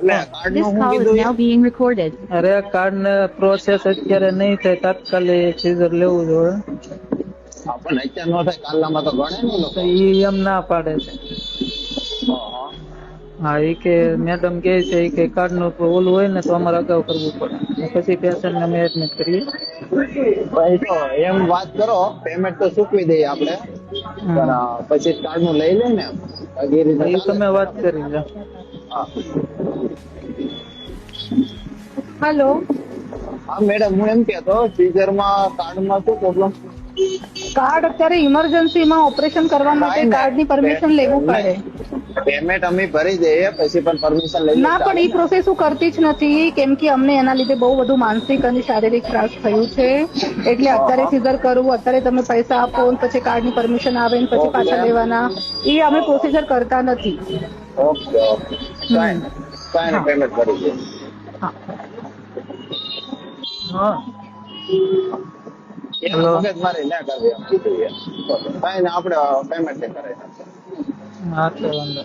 એટલે card This નું શું call is કીધું now being recorded. અરે કાર્ડ ને પ્રોસેસ અત્યારે નહીં થાય, તાત્કાલિક સીઝર લેવું જોઈએ. આપણને અત્યારે નો થાય, કાલનામાં તો ગણે ને તો લોકો. ઈ એમ ના પાડે છે. હા. હા, એ કે મેડમ કહે છે ઈ કે કાર્ડ નું ઓલું હોય ને તો અમારે અગાઉ કરવું પડે, પછી પેશન્ટ ને અમે એડમિટ કરીએ. ભાઈ તો એમ વાત કરો, પેમેન્ટ તો ચૂકવી દઈએ આપણે, પણ પછી કાર્ડ નું લઈ લે ને એ રીતે એ ચાલે તમે ને વાત મેડમ? કરી લો. હા. હેલો, હા મેડમ, હું એમ કેતો સીઝર માં કાર્ડ માં શું પ્રોબ્લેમ? કાર્ડ અત્યારે ઇમરજન્સીમાં ઓપરેશન કરવા માટે કાર્ડની પરમિશન લેવું પડે. પેમેન્ટ અમે ભરી દઈએ પછી પણ પરમિશન લઈ ના, પણ એ પ્રોસેસ હું કરતી જ નથી, કેમ કે અમને એના લીધે બહુ બધું માનસિક અને શારીરિક ત્રાસ થયું છે. એટલે અત્યારે સીઝર કરવું, અત્યારે તમે પૈસા આપો ને પછી કાર્ડની પરમિશન આવે ને પછી પાછા લેવાના, એ અમે પ્રોસીજર કરતા નથી. ઓકે ઓકે, કાંઈ પેમેન્ટ ભરી દઈએ. હા. હા, એમાં હેલો. મગજ મારી ના કરવી એમ કીધું. કાંઈ ને આપણે પેમેન્ટ કરે. હા, તો વાંધો.